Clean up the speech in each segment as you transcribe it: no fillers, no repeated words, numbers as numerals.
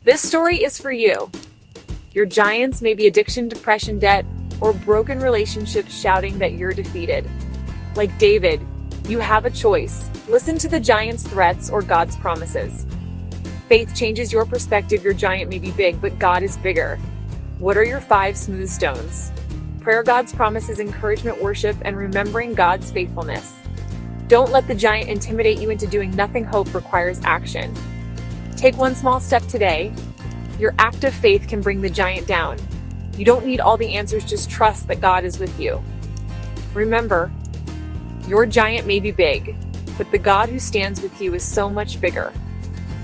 This story is for you. Your giants may be addiction, depression, debt, or broken relationships shouting that you're defeated. Like David, you have a choice. Listen to the giant's threats or God's promises. Faith changes your perspective. Your giant may be big, but God is bigger. What are your 5 smooth stones? Prayer, God's promises, encouragement, worship, and remembering God's faithfulness. Don't let the giant intimidate you into doing nothing. Hope requires action. Take one small step today. Your act of faith can bring the giant down. You don't need all the answers, just trust that God is with you. Remember, your giant may be big, but the God who stands with you is so much bigger.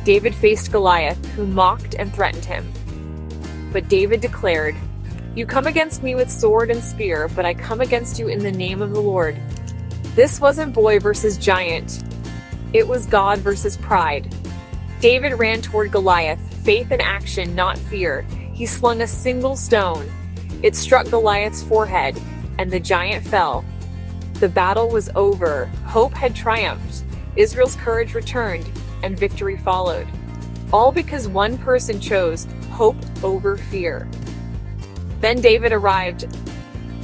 David faced Goliath, who mocked and threatened him. But David declared, "You come against me with sword and spear, but I come against you in the name of the Lord." This wasn't boy versus giant. It was God versus pride. David ran toward Goliath, faith in action, not fear. He slung a single stone. It struck Goliath's forehead, and the giant fell. The battle was over. Hope had triumphed. Israel's courage returned, and victory followed. All because one person chose hope over fear. Then David arrived,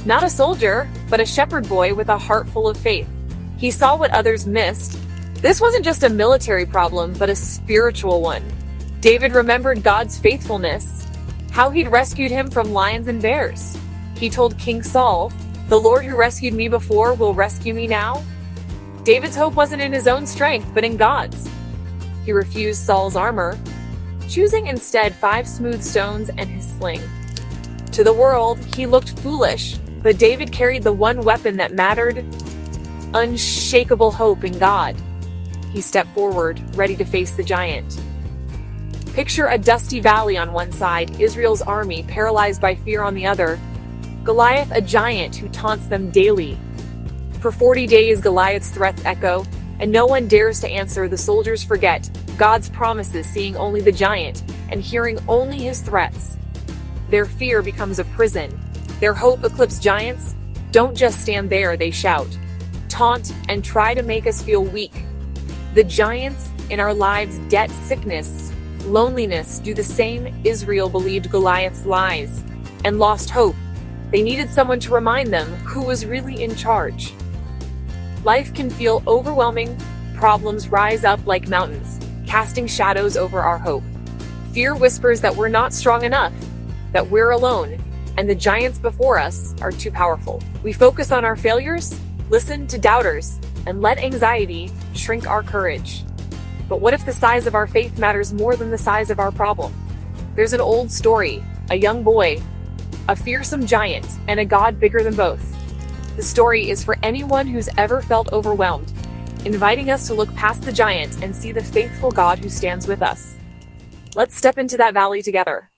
not a soldier, but a shepherd boy with a heart full of faith. He saw what others missed. This wasn't just a military problem, but a spiritual one. David remembered God's faithfulness, how he'd rescued him from lions and bears. He told King Saul, "The Lord who rescued me before will rescue me now." David's hope wasn't in his own strength, but in God's. He refused Saul's armor, choosing instead 5 smooth stones and his sling. To the world, he looked foolish, but David carried the one weapon that mattered: unshakable hope in God. He stepped forward, ready to face the giant. Picture a dusty valley on one side, Israel's army paralyzed by fear on the other. Goliath, a giant who taunts them daily. For 40 days, Goliath's threats echo, and no one dares to answer. The soldiers forget God's promises, seeing only the giant and hearing only his threats. Their fear becomes a prison. Their hope eclipses giants. Don't just stand there, they shout, taunt, and try to make us feel weak. The giants in our lives, debt, sickness, loneliness, do the same. Israel believed Goliath's lies and lost hope. They needed someone to remind them who was really in charge. Life can feel overwhelming. Problems rise up like mountains, casting shadows over our hope. Fear whispers that we're not strong enough, that we're alone, and the giants before us are too powerful. We focus on our failures, listen to doubters, and let anxiety shrink our courage. But what if the size of our faith matters more than the size of our problem? There's an old story, a young boy, a fearsome giant, and a God bigger than both. The story is for anyone who's ever felt overwhelmed, inviting us to look past the giant and see the faithful God who stands with us. Let's step into that valley together.